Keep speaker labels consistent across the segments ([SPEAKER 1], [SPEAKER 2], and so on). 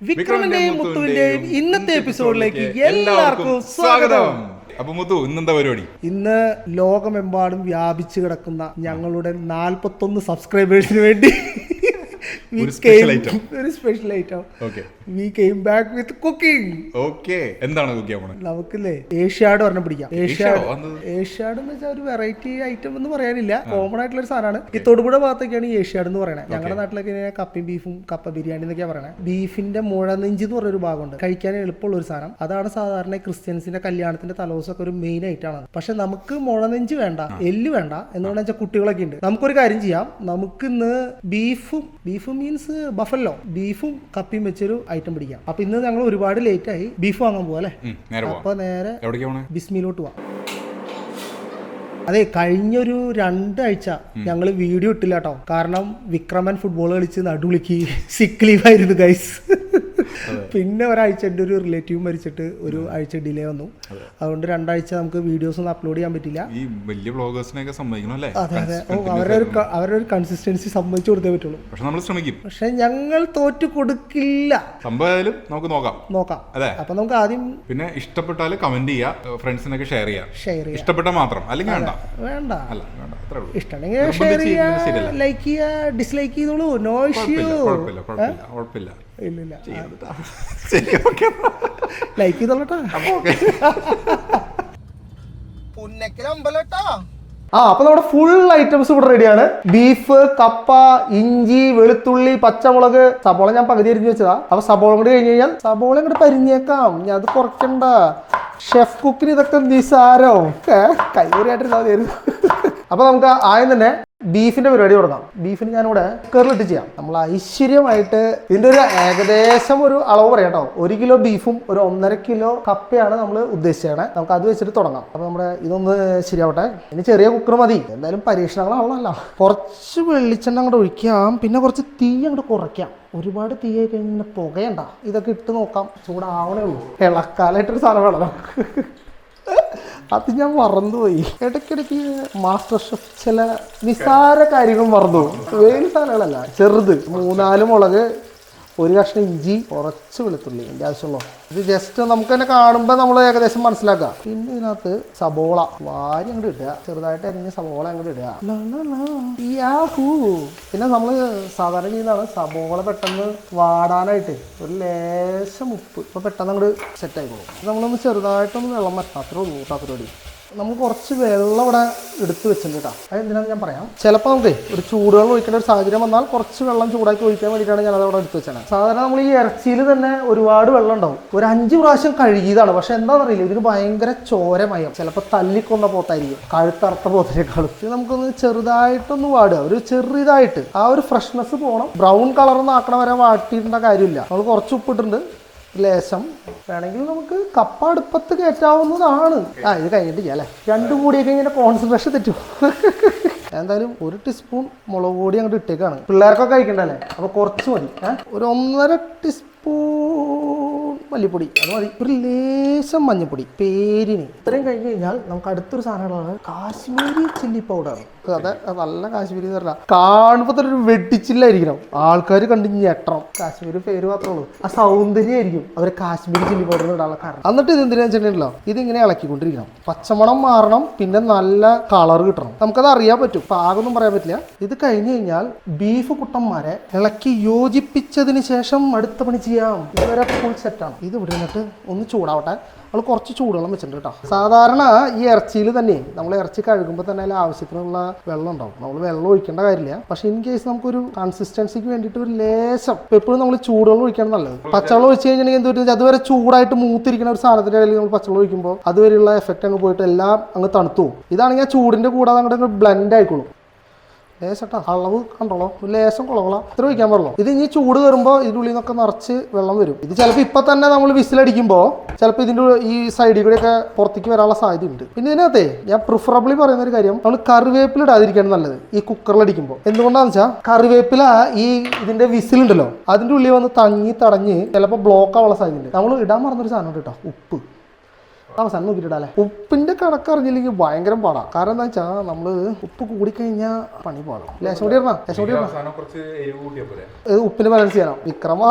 [SPEAKER 1] വിക്രമിന്റെയും മുത്തുവിന്റെയും ഇന്നത്തെ എപ്പിസോഡിലേക്ക് എല്ലാവർക്കും സ്വാഗതം.
[SPEAKER 2] അപ്പൊ മുത്തു, ഇന്നെന്താ പരിപാടി?
[SPEAKER 1] ഇന്ന് ലോകമെമ്പാടും വ്യാപിച്ചു കിടക്കുന്ന ഞങ്ങളുടെ 41 സബ്സ്ക്രൈബേഴ്സിന് വേണ്ടി ഒരു special item. We came back with cooking.
[SPEAKER 2] എന്താണ് കുക്ക് ചെയ്യാൻ പോണത്?
[SPEAKER 1] നമുക്കില്ലേ ഏഷ്യാഡ് പറഞ്ഞ പിടിക്കാം. ഏഷ്യാഡ് എന്ന് വെച്ചാൽ ഒരു വെറൈറ്റി ഐറ്റം എന്ന് പറയാനില്ല, കോമൺ ആയിട്ടുള്ള ഒരു സാധനമാണ്. ഈ തൊടുപുഴ ഭാഗത്തൊക്കെയാണ് ഈ ഏഷ്യാഡ് എന്ന് പറയുന്നത്. ഞങ്ങളുടെ നാട്ടിലൊക്കെ കപ്പയും ബീഫും കപ്പ ബിരിയാണി എന്നൊക്കെയാണ് പറയുന്നത്. ബീഫിന്റെ മുഴനെഞ്ച് എന്ന് പറഞ്ഞൊരു ഭാഗമുണ്ട്, കഴിക്കാൻ എളുപ്പമുള്ള ഒരു സാധനം. അതാണ് സാധാരണ ക്രിസ്ത്യൻസിന്റെ കല്യാണത്തിന്റെ തലോസൊക്കെ ഒരു മെയിൻ ഐറ്റമാണ്. പക്ഷെ നമുക്ക് മുഴനെഞ്ച് വേണ്ട, എല്ല് വേണ്ട എന്ന് വെച്ചാൽ കുട്ടികളൊക്കെ ഉണ്ട്. നമുക്കൊരു കാര്യം ചെയ്യാം, നമുക്കിന്ന് ബീഫും മീൻസ് ബഫല്ലോ, ബീഫും കപ്പയും വെച്ചൊരു ഐറ്റം പിടിക്കാം. അപ്പൊ ഇന്ന് ഞങ്ങൾ ഒരുപാട് ലേറ്റ് ആയി, ബീഫ് വാങ്ങാൻ പോവാ അല്ലേ? അപ്പൊ നേരെ ബിസ്മിയിലോട്ട് പോവാം. അതെ, കഴിഞ്ഞൊരു 2 ആഴ്ച ഞങ്ങൾ വീഡിയോ ഇട്ടില്ല കേട്ടോ. കാരണം വിക്രമൻ ഫുട്ബോൾ കളിച്ച് നടുവിളിക്ക് സിക്ക് ലീവ് ആയിരുന്നു ഗൈസ്. പിന്നെ ഒരാഴ്ച എൻ്റെ ഒരു റിലേറ്റീവ് മരിച്ചിട്ട് ഒരു ആഴ്ച ഡിലേ വന്നു. അതുകൊണ്ട് 2 ആഴ്ച നമുക്ക് വീഡിയോസ് ഒന്നും അപ്ലോഡ് ചെയ്യാൻ പറ്റില്ല.
[SPEAKER 2] ഈ വലിയ വ്ലോഗേഴ്സിനെയൊക്കെ സമ്മതിക്കണം അല്ലേ? അതെ അതെ,
[SPEAKER 1] അവരുടെ ഒരു കൺസിസ്റ്റൻസി സമ്മതിച്ചു കൊടുത്തേ പറ്റുള്ളൂ.
[SPEAKER 2] പക്ഷെ നമ്മൾ ശ്രമിക്കും.
[SPEAKER 1] പക്ഷെ ഞങ്ങൾ തോറ്റു കൊടുക്കില്ല.
[SPEAKER 2] സംഭവം നമുക്ക് നോക്കാം. അതെ,
[SPEAKER 1] അപ്പൊ നമുക്ക് ആദ്യം
[SPEAKER 2] പിന്നെ ഇഷ്ടപ്പെട്ടാൽ കമന്റ് ചെയ്യുക, ഫ്രണ്ട്സിനൊക്കെ ഷെയർ ചെയ്യുക. ഇഷ്ടപ്പെട്ട മാത്രം, അല്ലെങ്കിൽ വേണ്ട.
[SPEAKER 1] ഇഷ്ടമാണെങ്കിൽ ഷെയർ ചെയ്യുക, ലൈക്ക് ചെയ്യുക, ഡിസ്ലൈക്ക് ചെയ്തോളൂ, നോ ഇഷ്യൂ.
[SPEAKER 2] കുഴപ്പമില്ല.
[SPEAKER 1] ഇല്ല ലൈക്ക് ചെയ്തോളട്ടാ. അപ്പൊ നമ്മുടെ ഫുൾ ഐറ്റംസ് ഇവിടെ റെഡിയാണ്. ബീഫ്, കപ്പ, ഇഞ്ചി, വെളുത്തുള്ളി, പച്ചമുളക്, സബോള ഞാൻ പകുതി അരിഞ്ഞു വെച്ചതാ. അപ്പൊ സബോള കൂടി കഴിഞ്ഞ് കഴിഞ്ഞാൽ സബോള ഇങ്ങോട്ട് പരിഞ്ഞേക്കാം, ഞാൻ അത് കുറയ്ക്കണ്ട. ഷെഫ് കുക്കിന് ഇതൊക്കെ നിസാരോ, കൈകൂറിയായിട്ടിരുന്നാ മതിയായിരുന്നു. അപ്പൊ നമുക്ക് ആദ്യം തന്നെ ബീഫിന്റെ പരിപാടി തുടങ്ങാം. ബീഫിന് ഞാനിവിടെ കുക്കറിലിട്ട് ചെയ്യാം. നമ്മൾ ഐശ്വര്യമായിട്ട് ഇതിന്റെ ഒരു ഏകദേശം ഒരു അളവ് പറയാം കേട്ടോ. 1 കിലോ ബീഫും ഒരു 1.5 കിലോ കപ്പയാണ് നമ്മൾ ഉദ്ദേശിച്ചത്. നമുക്ക് അത് വെച്ചിട്ട് തുടങ്ങാം. അപ്പൊ നമ്മുടെ ഇതൊന്ന് ശരിയാവട്ടെ. ഇനി ചെറിയ കുക്കർ മതി, എന്തായാലും പരീക്ഷണങ്ങളാണല്ലോ. കുറച്ച് വെളിച്ചെണ്ണ അങ്ങോട്ട് ഒഴിക്കാം, പിന്നെ കുറച്ച് തീ അങ്ങോട്ട് കുറയ്ക്കാം. ഒരുപാട് തീ ആയി കഴിഞ്ഞാൽ പുകയണ്ട. ഇതൊക്കെ ഇട്ട് നോക്കാം, ചൂടാവണേ ഉള്ളൂ. ഇളക്കാലായിട്ടൊരു സാധനം വേണം. അത് ഞാൻ മറന്നുപോയി. ഇടയ്ക്കിടയ്ക്ക് മാസ്റ്റർ ഷെഫ് ചില നിസ്സാര കാര്യങ്ങൾ മറന്നു. വേറെ സാധനങ്ങളല്ല, ചെറുത് 3-4 മുളക്, 1 കഷ്ണം ഇഞ്ചി, കുറച്ച് വെളുത്തുള്ളി, എൻ്റെ ആവശ്യമുള്ളൂ. ഇത് ജസ്റ്റ് നമുക്ക് തന്നെ കാണുമ്പോൾ നമ്മൾ ഏകദേശം മനസ്സിലാക്കുക. പിന്നെ ഇതിനകത്ത് സബോള വാരി അങ്ങോട്ട് ഇടുക, ചെറുതായിട്ട് അരിഞ്ഞ സബോള അങ്ങോട്ട് ഇടുക. പിന്നെ നമ്മൾ സാധാരണ ചെയ്യുന്നതാണ് സബോള പെട്ടെന്ന് വാടാനായിട്ട് ഒരു ലേശം ഉപ്പ്. ഇപ്പോൾ പെട്ടെന്ന് അങ്ങോട്ട് സെറ്റ് ആയിക്കോളും. നമ്മളൊന്ന് ചെറുതായിട്ടൊന്ന് വെള്ളം വറ്റാം, അത്രേ ഉള്ളൂ പരിപാടി. നമ്മൾ കുറച്ച് വെള്ളം ഇവിടെ എടുത്ത് വെച്ചിട്ടുണ്ട് കേട്ടോ. അത് എന്തിനാണെന്ന് ഞാൻ പറയാം. ചിലപ്പോൾ നമുക്ക് ഒരു ചൂടുവെള്ളം ഒഴിക്കേണ്ട ഒരു സാഹചര്യം വന്നാൽ കുറച്ച് വെള്ളം ചൂടാക്കി ഒഴിക്കാൻ വേണ്ടിയിട്ടാണ് ഞാനത് അവിടെ എടുത്ത് വെച്ചത്. സാധാരണ നമ്മൾ ഈ ഇറച്ചിയിൽ തന്നെ ഒരുപാട് വെള്ളം ഉണ്ടാവും. ഒരു 5 പ്രാവശ്യം കഴുകിയതാണ്. പക്ഷെ എന്താണെന്നറിയില്ല, ഇതിന് ഭയങ്കര ചോരമയം. ചിലപ്പോൾ തല്ലിക്കൊന്ന പോത്തായിരിക്കും, കഴുത്തറുത്ത പോത്തിനേക്കാളും. ഇത് നമുക്കൊന്ന് ചെറുതായിട്ടൊന്ന് വാടുക, ഒരു ചെറുതായിട്ട് ആ ഒരു ഫ്രഷ്നെസ് പോകണം. ബ്രൗൺ കളറൊന്നും ആക്കണ വരെ വാട്ടിയിട്ടേണ്ട കാര്യമില്ല. നമ്മൾ കുറച്ച് ഉപ്പിട്ടുണ്ട്, ലേശം. വേണമെങ്കിൽ നമുക്ക് കപ്പ അടുപ്പത്ത് കയറ്റാവുന്നതാണ്. ഇത് കഴിഞ്ഞിട്ട് ചെയ്യാം അല്ലേ? 2 കൂടിയൊക്കെ ഇങ്ങനെ കോൺസെൻട്രേഷൻ തെറ്റും. എന്തായാലും 1 ടീസ്പൂൺ മുളക് പൊടി അങ്ങോട്ട് ഇട്ടേക്കാണ്. പിള്ളേർക്കൊക്കെ കഴിക്കണ്ടല്ലേ, അപ്പോൾ കുറച്ച് മതി. ഒരു 1.5 ടീസ്പൂൺ മല്ലിപ്പൊടി, അത് മതി. ഒരു ലേശം മഞ്ഞൾപ്പൊടി പേരിന്. ഇത്രയും കഴിഞ്ഞ് കഴിഞ്ഞാൽ നമുക്ക് അടുത്തൊരു സാധനമാണ് കാശ്മീരി ചില്ലി പൗഡർ. അതെ, നല്ല കാശ്മീരി തരല്ല, കാണുമ്പോൾ തന്നെ ഒരു വെട്ടിച്ചില്ലായിരിക്കണം, ആൾക്കാർ കണ്ട് ഞെട്ടണം. കാശ്മീരി പേര് മാത്രമേ ഉള്ളൂ, ആ സൗന്ദര്യമായിരിക്കും അവർ കാശ്മീരി ചില്ലി പൗഡർ ഇടാനുള്ള കാരണം. എന്നിട്ട് ഇത് എന്തിനാ വെച്ചിട്ടുണ്ടല്ലോ, ഇതിങ്ങനെ ഇളക്കിക്കൊണ്ടിരിക്കണം, പച്ചമണം മാറണം, പിന്നെ നല്ല കളർ കിട്ടണം. നമുക്കത് അറിയാൻ പറ്റും, പാകൊന്നും പറയാൻ പറ്റില്ല. ഇത് കഴിഞ്ഞ് കഴിഞ്ഞാൽ ബീഫ് കുട്ടന്മാരെ ഇളക്കി യോജിപ്പിച്ചതിന് ശേഷം അടുത്ത പണി ചെയ്യാം. ഇതുവരെ ഫുൾ സെറ്റാണ്. ഇത് ഇവിടെ നിന്നിട്ട് ഒന്ന് ചൂടാവട്ടെ. നമ്മൾ കുറച്ച് ചൂടുവെള്ളം വെച്ചിട്ടുണ്ട് കേട്ടോ. സാധാരണ ഈ ഇറച്ചിയിൽ തന്നെ നമ്മൾ ഇറച്ചി കഴുകുമ്പോൾ തന്നെ അതിൽ ആവശ്യത്തിനുള്ള വെള്ളം ഉണ്ടാവും. നമ്മൾ വെള്ളം ഒഴിക്കേണ്ട കാര്യമില്ല. പക്ഷെ ഇൻ കേസ് നമുക്കൊരു കൺസിസ്റ്റൻസിക്ക് വേണ്ടിയിട്ട് ഒരു ലേശം എപ്പോഴും നമ്മൾ ചൂടുവെള്ളം ഒഴിക്കണം നല്ലത്. പച്ചവെള്ളം ഒഴിച്ച് കഴിഞ്ഞിട്ടുണ്ടെങ്കിൽ എന്ത് പറ്റും, അതുവരെ ചൂടായിട്ട് മൂത്തിരിക്കുന്ന ഒരു സാധനത്തിൻ്റെ ഇടയിൽ നമ്മൾ പച്ചവെള്ളം ഒഴിക്കുമ്പോൾ അതുവരെയുള്ള എഫക്റ്റ് അങ്ങ് പോയിട്ട് എല്ലാം അങ്ങ് തണുത്തു പോകും. ഇതാണെങ്കിൽ ആ ചൂടിൻ്റെ കൂടാതെ അങ്ങോട്ട് ബ്ലെൻഡ് ആയിക്കോളും. ലേശട്ടാ, അളവ് കണ്ടോളൂ, ലേശം കുളവളാം, ഇത്ര ഒഴിക്കാൻ പാടുള്ളൂ. ഇത് ഇനി ചൂട് കയറുമ്പോൾ ഇതിൻ്റെ ഉള്ളിൽ നിന്നൊക്കെ നിറച്ച് വെള്ളം വരും. ഇത് ചിലപ്പോൾ ഇപ്പം തന്നെ നമ്മൾ വിസിലടിക്കുമ്പോൾ ചിലപ്പോൾ ഇതിൻ്റെ ഈ സൈഡിൽ കൂടെയൊക്കെ പുറത്തേക്ക് വരാനുള്ള സാധ്യതയുണ്ട്. പിന്നെ ഇതിനകത്തെ ഞാൻ പ്രിഫറബിളി പറയുന്ന ഒരു കാര്യം, നമ്മൾ കറിവേപ്പില ഇടാതിരിക്കുകയാണ് നല്ലത് ഈ കുക്കറിലടിക്കുമ്പോൾ. എന്തുകൊണ്ടാണെന്ന് വെച്ചാൽ കറിവേപ്പില ഈ ഇതിൻ്റെ വിസിലുണ്ടല്ലോ അതിൻ്റെ ഉള്ളിൽ വന്ന് തടഞ്ഞ് ചിലപ്പോൾ ബ്ലോക്ക് ആവാനുള്ള സാധ്യതയുണ്ട്. നമ്മൾ ഇടാൻ മറന്നൊരു സാധനം ഉണ്ട് കേട്ടോ, ഉപ്പ്. അവസാനം നോക്കിയിട്ടാലേ. ഉപ്പിന്റെ കണക്ക് അറിഞ്ഞില്ലെങ്കിൽ ഭയങ്കര പാടാ. കാരണം എന്താ വെച്ചാൽ നമ്മള് ഉപ്പ് കൂടിക്കഴിഞ്ഞാൽ പണി പാടും. ലേശം കൂടി ഉപ്പിന് ബാലൻസ് ചെയ്യണം. വിക്രമാ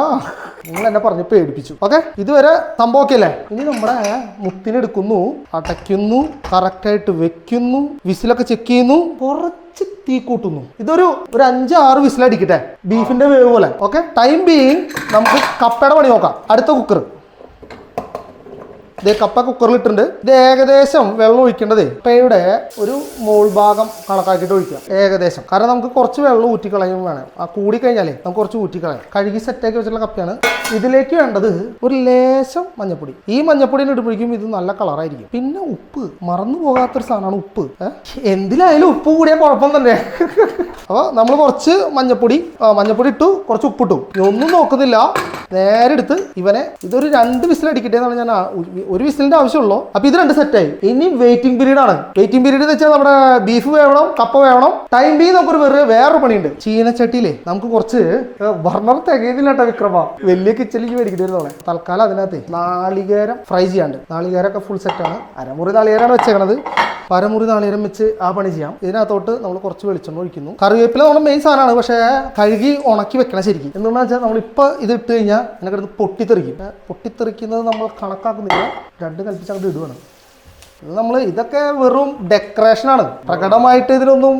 [SPEAKER 1] നിങ്ങൾ എന്നെ പറഞ്ഞ് പേടിപ്പിച്ചു. ഓക്കെ, ഇതുവരെ സംഭവം ഒക്കെ അല്ലേ. ഇനി നമ്മുടെ മുത്തിനെടുക്കുന്നു, അടയ്ക്കുന്നു, കറക്റ്റായിട്ട് വെക്കുന്നു, വിസിലൊക്കെ ചെക്ക് ചെയ്യുന്നു, കുറച്ച് തീ കൂട്ടുന്നു. ഇതൊരു 5-6 വിസിലടിക്കട്ടെ, ബീഫിന്റെ വേവ് പോലെ. ഓക്കെ, ടൈം ബീയിങ് നമുക്ക് കപ്പയുടെ പണി നോക്കാം. അടുത്ത കുക്കർ ഇത് കപ്പ കുക്കറിൽ ഇട്ടിട്ടുണ്ട്. ഇത് ഏകദേശം വെള്ളം ഒഴിക്കേണ്ടത് കപ്പയുടെ ഒരു മോൾ ഭാഗം കണക്കാക്കിയിട്ട് ഒഴിക്കാം ഏകദേശം. കാരണം നമുക്ക് കുറച്ച് വെള്ളം ഊറ്റിക്കളയും വേണം. ആ കൂടിക്കഴിഞ്ഞാലേ നമുക്ക് കുറച്ച് ഊറ്റിക്കളയാം. കഴുകി സെറ്റാക്കി വെച്ചിട്ടുള്ള കപ്പയാണ്. ഇതിലേക്ക് വേണ്ടത് ഒരു ലേശം മഞ്ഞപ്പൊടി. ഈ മഞ്ഞപ്പൊടിയിൽ ഇടുമ്പോഴേക്കും ഇത് നല്ല കളറായിരിക്കും. പിന്നെ ഉപ്പ്, മറന്നു പോകാത്തൊരു സാധനമാണ് ഉപ്പ്. എന്തിലായാലും ഉപ്പ് കൂടിയാൽ കുഴപ്പം തന്നെ. അപ്പോൾ നമ്മൾ കുറച്ച് മഞ്ഞപ്പൊടി ഇട്ടു, കുറച്ച് ഉപ്പിട്ടു. ഒന്നും നോക്കുന്നില്ല, നേരെ എടുത്ത് ഇവനെ ഇതൊരു 2 വിസിലടിക്കട്ടെ എന്നാണ് ഞാൻ. ഒരു വിസിലിന്റെ ആവശ്യമുള്ളൂ. അപ്പൊ ഇത് 2 സെറ്റായി. ഇനി വെയിറ്റിംഗ് പീരീഡ് ആണ്. വെയിറ്റിംഗ് പീരീഡ് എന്ന് വെച്ചാൽ നമ്മുടെ ബീഫ് വേവണം, കപ്പ വേവണം. ടൈം ബി നമുക്കൊരു വേറൊരു പണിയുണ്ട്. ചീനച്ചട്ടിയിലേ നമുക്ക് കുറച്ച് ബർണർ തികയുന്നില്ല കേട്ടോ വിക്രമ. വലിയ കിച്ചണിലേക്ക് മേടിക്കേണ്ടി വരുന്നോളെ. തൽക്കാലം അതിനകത്ത് നാളികേരം ഫ്രൈ ചെയ്യാണ്ട്. നാളികേരമൊക്കെ ഫുൾ സെറ്റാണ്. അരമുറി നാളികേരമാണ് വെച്ചേക്കണത്. പരമുറി നാളികേരം വെച്ച് ആ പണി ചെയ്യാം. ഇതിനകത്തോട്ട് നമ്മൾ കുറച്ച് വെളിച്ചെണ്ണ ഒഴിക്കുന്നു. കറിവേപ്പില നമ്മുടെ മെയിൻ സാധനമാണ്. പക്ഷേ കഴുകി ഉണക്കി വെക്കണം ശരിക്കും. എന്താണെന്ന് വെച്ചാൽ നമ്മളിപ്പോൾ ഇത് ഇട്ട് കഴിഞ്ഞാൽ അതിനകത്ത് പൊട്ടിത്തെറിക്കും. പൊട്ടിത്തെറിക്കുന്നത് നമ്മൾ കണക്കാക്കുന്നില്ല, 2 കൽപ്പിച്ച് അങ്ങോട്ട് ഇടുവാണ്. ഇതൊക്കെ വെറും ഡെക്കറേഷനാണ്. പ്രകടമായിട്ട് ഇതിനൊന്നും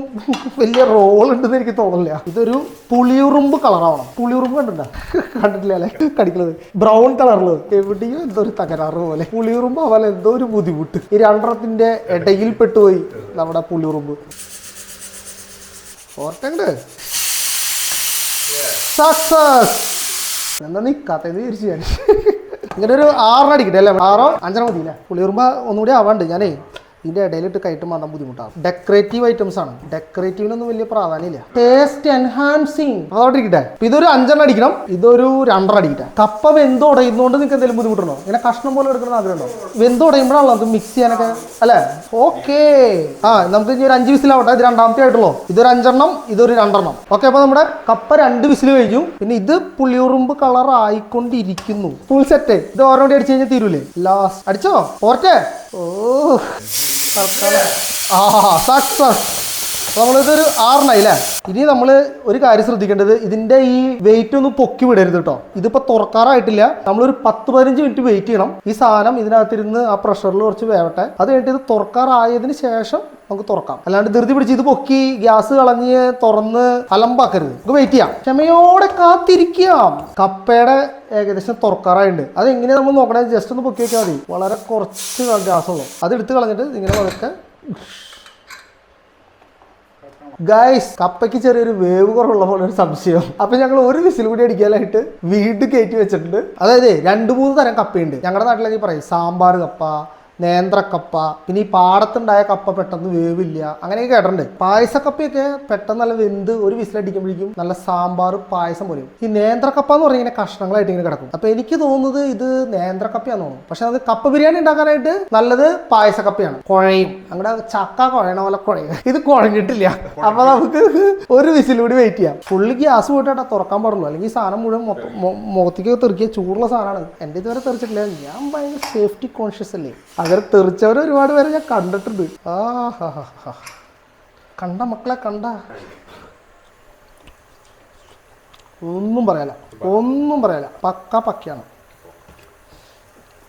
[SPEAKER 1] വലിയ റോൾ ഉണ്ടെന്ന് എനിക്ക് തോന്നില്ല. ഇതൊരു പുളിയുറുമ്പ് കളറാവണം. പുളിയുറുമ്പ് കണ്ടിട്ടില്ല അല്ലെ കടിക്കുന്നത്? ബ്രൗൺ കളറുള്ളത്. എവിടെയോ എന്തോ ഒരു തകരാറ് പോലെ. പുളിയുറുമ്പ് ആവാൻ എന്തോ ഒരു ബുദ്ധിമുട്ട്. ഈ 2 ഇടയിൽ പെട്ടുപോയി നമ്മുടെ പുളിയുറുമ്പ്. ഓർത്തണ്ട് സക്സസ്. എന്താ നിക്കാത്തത് തിരിച്ചു ഞാൻ. ഇങ്ങനെ ഒരു 6 അടിക്കട്ടെ അല്ലേ? 6-5 മതിയില്ലേ? പുളിയുറുമ്പ ഒന്നുകൂടി ആവാണ്ട്. ഞാനേ ഇതിൻ്റെ ഇടയിലിട്ട് കയറ്റ് മാറാൻ ബുദ്ധിമുട്ടാണ്. ഡെക്കറേറ്റീവ് ഐറ്റംസ് ആണ്. ഡെക്കറേറ്റീവിനൊന്നും വലിയ പ്രാധാന്യമില്ല. ടേസ്റ്റ് എൻഹാൻസിങ് അതോടെ ഇരിക്കട്ടെ. ഇതൊരു 5 അടിക്കണം, ഇതൊരു 2 അടിക്കട്ടെ. കപ്പ വെന്തുടയുന്നതുകൊണ്ട് നിങ്ങൾക്ക് എന്തെങ്കിലും ബുദ്ധിമുട്ടുണ്ടോ? ഇങ്ങനെ കഷ്ണം പോലെ എടുക്കണം ആഗ്രഹമുണ്ടോ? വെന്തുടയുമ്പോഴാണല്ലോ അത് മിക്സ് ചെയ്യാനൊക്കെ അല്ലേ? ഓക്കെ, നമുക്ക് ഇനി ഒരു 5 വിസിലാവട്ടെ. ഇത് 2ാമത്തെ ആയിട്ടുള്ളൂ. ഇതൊരു 5 ഇതൊരു 2. ഓക്കെ, അപ്പൊ നമ്മുടെ കപ്പ 2 വിസിൽ കഴിഞ്ഞു. പിന്നെ ഇത് പുളിയുറുമ്പ് കളർ ആയിക്കൊണ്ടിരിക്കുന്നു. Full set. ഇത് ഓരോടി അടിച്ചു കഴിഞ്ഞാൽ തീരൂലേ? ലാസ്റ്റ് അടിച്ചോ പോരട്ടെ. ഓ സക്സസ്. നമ്മളിതൊരു 6 അല്ലേ? ഇനി നമ്മൾ ഒരു കാര്യം ശ്രദ്ധിക്കേണ്ടത്, ഇതിന്റെ ഈ വെയിറ്റ് ഒന്നും പൊക്കി വിടരുത് കേട്ടോ. ഇതിപ്പോ തുറക്കാറായിട്ടില്ല. നമ്മളൊരു 10-15 മിനിറ്റ് വെയിറ്റ് ചെയ്യണം. ഈ സാധനം ഇതിനകത്തിരുന്ന് ആ പ്രഷറിൽ കുറച്ച് വേവട്ടെ. അത് കഴിഞ്ഞിട്ട് ഇത് തുറക്കാറായതിനു ശേഷം നമുക്ക് തുറക്കാം. അല്ലാണ്ട് ധൃതി പിടിച്ച് ഇത് പൊക്കി ഗ്യാസ് കളഞ്ഞ് തുറന്ന് അലമ്പാക്കരുത്. നമുക്ക് വെയിറ്റ് ചെയ്യാം, ക്ഷമയോടെ കാത്തിരിക്കാം. കപ്പയുടെ ഏകദേശം തുറക്കാറായിട്ടുണ്ട്. അതെങ്ങനെ നമ്മൾ നോക്കണേ? ജസ്റ്റ് ഒന്ന് പൊക്കി വെച്ചാൽ മതി. വളരെ കുറച്ച് ഗ്യാസ് ഉള്ളൂ. അത് എടുത്ത് കളഞ്ഞിട്ട് ഇങ്ങനെ വളർക്കെ. ഗൈസ്, കപ്പയ്ക്ക് ചെറിയൊരു വേവ് കുറവുള്ള പോലെ ഒരു സംശയം. അപ്പൊ ഞങ്ങൾ ഒരു വിസിൽ കൂടി അടിക്കാനായിട്ട് വീണ്ടും കയറ്റി വെച്ചിട്ടുണ്ട്. അതായത് 2-3 തരം കപ്പയുണ്ട്. ഞങ്ങളുടെ നാട്ടിലേക്ക് പറയും സാമ്പാർ കപ്പ, നേന്ത്രക്കപ്പ, പിന്നെ ഈ പാടത്തുണ്ടായ കപ്പ പെട്ടെന്ന് വേവില്ല, അങ്ങനെയൊക്കെ കേട്ടിട്ടുണ്ട്. പായസക്കപ്പയൊക്കെ പെട്ടെന്ന് നല്ല വെന്ത് ഒരു വിസിലടിക്കുമ്പോഴേക്കും നല്ല സാമ്പാർ പായസം പോലെയും. ഈ നേന്ത്രക്കപ്പ എന്ന് പറഞ്ഞാൽ ഇങ്ങനെ കഷ്ണങ്ങളായിട്ട് ഇങ്ങനെ കിടക്കും. അപ്പൊ എനിക്ക് തോന്നുന്നത് ഇത് നേന്ത്രക്കപ്പയാന്ന് തോന്നുന്നു. പക്ഷെ അത് കപ്പ ബിരിയാണി ഉണ്ടാക്കാനായിട്ട് നല്ലത് പായസക്കപ്പയാണ്. കുഴയും, അങ്ങനെ ചക്ക കുഴയണ പോലെ കുഴയും. ഇത് കുഴഞ്ഞിട്ടില്ല. അപ്പൊ നമുക്ക് ഒരു വിസിലൂടി വെയിറ്റ് ചെയ്യാം. ഫുള്ള് ഗ്യാസ് പോയിട്ടാ തുറക്കാൻ പാടുള്ളൂ, അല്ലെങ്കിൽ ഈ സാധനം മുഴുവൻ മുഖത്തേക്ക് തെറിക്കിയ ചൂടുള്ള സാധനമാണ്. എൻ്റെ ഇതുവരെ തെറിച്ചിട്ടില്ല. ഞാൻ ഭയങ്കര സേഫ്റ്റി കോൺഷ്യസ് അല്ലേ. അങ്ങനെ തെറിച്ചവരെ ഒരുപാട് പേരെ ഞാൻ കണ്ടിട്ടുണ്ട്. കണ്ട മക്കളെ കണ്ട. ഒന്നും പറയാല പക്കയാണ്.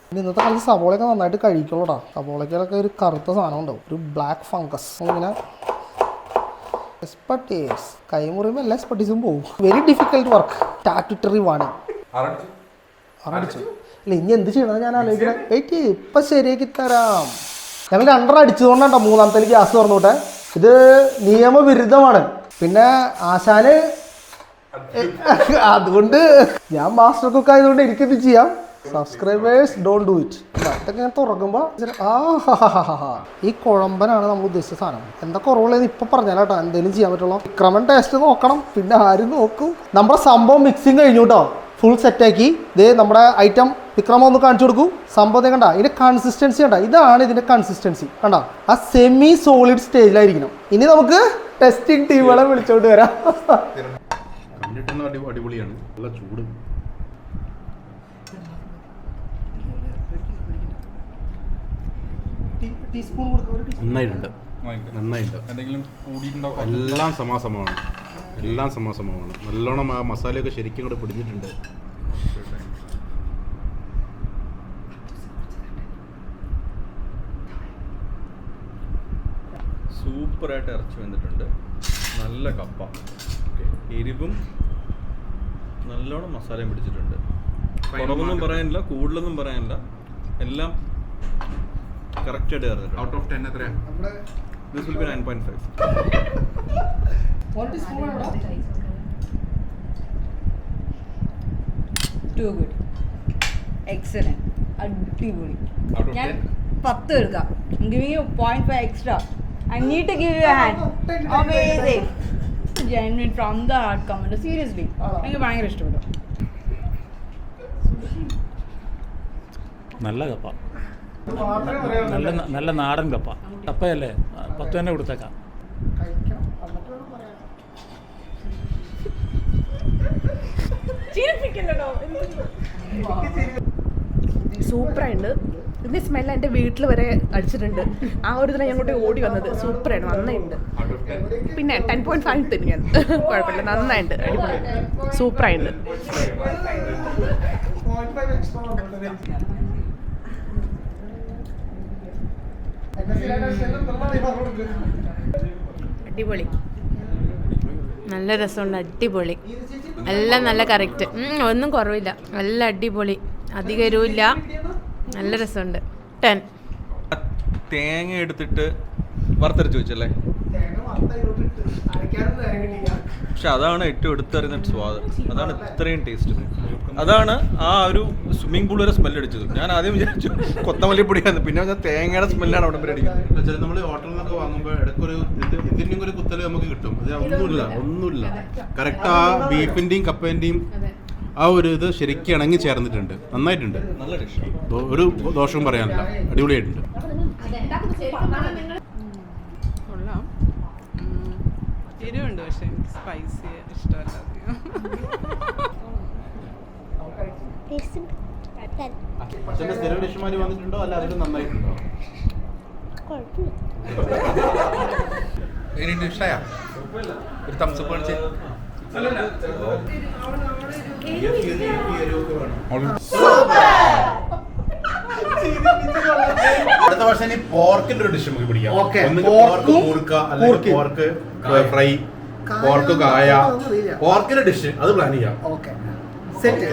[SPEAKER 1] പിന്നെ ഇന്നത്തെ കാലത്ത് സവോളയൊക്കെ നന്നായിട്ട് കഴിക്കുള്ളൂടാ. സവോളയ്ക്കൊക്കെ ഒരു കറുത്ത സാധനം ഉണ്ടാവും, ഒരു ബ്ലാക്ക് ഫംഗസ്. ഇങ്ങനെ എക്സ്പെർട്ടീസ് കൈമുറിയുമ്പോൾ എല്ലാ എക്സ്പെർട്ടീസും പോകും. Very difficult work. Statutory warning. അടിച്ചു അല്ല, ഇനി എന്ത് ചെയ്യണമെന്ന് ഞാൻ ആലോചിക്കണം. വെയിറ്റ്, ഇപ്പം ശരിയാക്കി തരാം. ഞങ്ങൾ 2 അടിച്ചതുകൊണ്ടാണ് 3ാമത്തെ ഗ്യാസ് തുറന്നുവിട്ടെ. ഇത് നിയമവിരുദ്ധമാണ്. പിന്നെ ആശാന് അതുകൊണ്ട് ഞാൻ മാസ്റ്റർ കുക്ക് ആയതുകൊണ്ട് എനിക്കിത് ചെയ്യാം. Subscribers don't do it. ഇതൊക്കെ ഞാൻ തുറക്കുമ്പോൾ ഈ കുഴമ്പനാണ് നമ്മൾ ഉദ്ദേശിച്ച സാധനം. എന്താ കുറവുള്ളത് ഇപ്പം പറഞ്ഞാലോ കേട്ടോ, എന്തെങ്കിലും ചെയ്യാൻ പറ്റുള്ളൂ. വിക്രമൻ ടേസ്റ്റ് നോക്കണം, പിന്നെ ആരും നോക്കും. നമ്മുടെ സംഭവം മിക്സിങ് കഴിഞ്ഞു കേട്ടോ, ഫുൾ സെറ്റാക്കി. ഇത് നമ്മുടെ ഐറ്റം വിക്രമം ഒന്ന് കാണിച്ചു കൊടുക്കൂ. സംഭവത്തെ കണ്ട, ഇതിന്റെ കൺസിസ്റ്റൻസി കണ്ട, ഇതാണ് ഇതിന്റെ കൺസിസ്റ്റൻസി കണ്ട. ആ സെമി സോളിഡ് സ്റ്റേജിലായിരിക്കണം. ഇനി നമുക്ക് ടെസ്റ്റിംഗ് ടീമുകളെ വിളിച്ചോണ്ട് വരാം.
[SPEAKER 2] അടിപൊളിയാണ്, നല്ല ചൂട്.
[SPEAKER 1] ടീസ്പൂൺ കൊടുക്കുക.
[SPEAKER 3] നന്നായിട്ടുണ്ട്.
[SPEAKER 2] എന്തെങ്കിലും കൂടിയിട്ടുണ്ടോ?
[SPEAKER 3] എല്ലാം സമാസമമാണ്. നല്ലോണം ആ മസാലയൊക്കെ ശരിക്കും കൂടെ പിടിച്ചിട്ടുണ്ട്.
[SPEAKER 4] സൂപ്പറായിട്ട് ഇറച്ചി വന്നിട്ടുണ്ട്. നല്ല കപ്പ, എരിവും നല്ലോണം മസാലയും പിടിച്ചിട്ടുണ്ട്. കുറവൊന്നും പറയാനില്ല, കൂടുതലൊന്നും പറയാനില്ല, എല്ലാം കറക്റ്റായിട്ട് ചേർന്നിട്ടുണ്ട്.
[SPEAKER 2] ഔട്ട് ഓഫ് 10 എത്രയാണ്?
[SPEAKER 4] This will be 9.5.
[SPEAKER 5] Too good. Excellent. അടിപൊളി.
[SPEAKER 2] Out of
[SPEAKER 5] ഞാൻ
[SPEAKER 2] 10?
[SPEAKER 5] 10 എടുക്കാം. I'm giving you 0.5 extra. I need to give you a hand. Amazing. Genuine from the heart comment. Seriously. എനിക്ക് ഭയങ്കര ഇഷ്ടപ്പെട്ടു.
[SPEAKER 6] നല്ല കപ്പ, നല്ല നാടൻ കപ്പ. കപ്പയല്ലേ, 10 തന്നെ കൊടുത്തേക്കാം.
[SPEAKER 7] സൂപ്പറായിട്ടുണ്ട്. ഇതിന്റെ സ്മെല്ല് എൻ്റെ വീട്ടിൽ വരെ അടിച്ചിട്ടുണ്ട്. ആ ഒരു ഇതിലാണ് ഞാൻ അങ്ങോട്ട് ഓടി വന്നത്. സൂപ്പറായിട്ട് നന്നായിട്ടുണ്ട്. പിന്നെ 10.5 തരും ഞാൻ. കുഴപ്പമില്ല, നന്നായിട്ടുണ്ട്, അടിപൊളി, സൂപ്പറായിട്ടുണ്ട്.
[SPEAKER 8] അടിപൊളി, നല്ല രസമുണ്ട്, അടിപൊളി, എല്ലാം നല്ല കറക്റ്റ്, ഒന്നും കുറവില്ല, നല്ല അടിപൊളി, അധികം എരിവില്ല, നല്ല രസമുണ്ട്. 10.
[SPEAKER 4] തേങ്ങ എടുത്തിട്ട് വറുത്തരച്ച് വെച്ചല്ലേ, പക്ഷെ അതാണ് ഏറ്റവും എടുത്തറിയുന്ന സ്വാദ്. അതാണ് ഇത്രയും ടേസ്റ്റ്. അതാണ് ആ ഒരു സ്വിമ്മിംഗ് പൂൾ വരെ സ്മെല്ല് അടിച്ചത്. ഞാൻ ആദ്യം വിചാരിച്ചു കൊത്തമല്ലിപ്പൊടിയായിരുന്നു, പിന്നെ ഞാൻ തേങ്ങയുടെ സ്മെല്ലാണ് അവിടെ വരെ അടിക്കുന്നത്.
[SPEAKER 3] നമ്മൾ ഹോട്ടലിൽ നിന്നൊക്കെ വാങ്ങുമ്പോൾ ഇടയ്ക്കൊരു ഇതിൻ്റെയും ഒരു കുത്തല് നമുക്ക് കിട്ടും. അത് ഒന്നുമില്ല. കറക്റ്റ് ആ ബീഫിൻ്റെയും കപ്പേൻ്റെയും ആ ഒരു ഇത് ശരിക്കും ഇണങ്ങി ചേർന്നിട്ടുണ്ട്. നന്നായിട്ടുണ്ട്,
[SPEAKER 4] നല്ല ഡിഷ്,
[SPEAKER 3] ഒരു ദോഷവും പറയാനില്ല, അടിപൊളിയായിട്ടുണ്ട്.
[SPEAKER 9] കൊള്ളാം. എരിവുണ്ട്, പക്ഷെ എനിക്ക് സ്പൈസി ഇഷ്ടമല്ല.
[SPEAKER 3] പക്ഷേ സ്ഥിരം ഡിഷുമാര് വന്നിട്ടുണ്ടോ അല്ല അതിലും നന്നായിട്ടുണ്ടോ?
[SPEAKER 2] എങ്ങനെയുണ്ട്? ഇഷ്ടമായോ? ഒരു തംസ് അപ്പ് കാണിച്ചേ.
[SPEAKER 3] അടുത്ത വർഷം ഇനി പോർക്കിന്റെ ഒരു ഡിഷ് നമുക്ക് പിടിക്കാം.
[SPEAKER 1] Okay.
[SPEAKER 3] പോർക്ക് കൂർക്ക അല്ലെങ്കിൽ പോർക്ക് ഫ്രൈ, പോർക്ക് കായ, പോർക്കിന്റെ ഡിഷ് അത് പ്ലാൻ ചെയ്യാം.
[SPEAKER 1] Okay, set.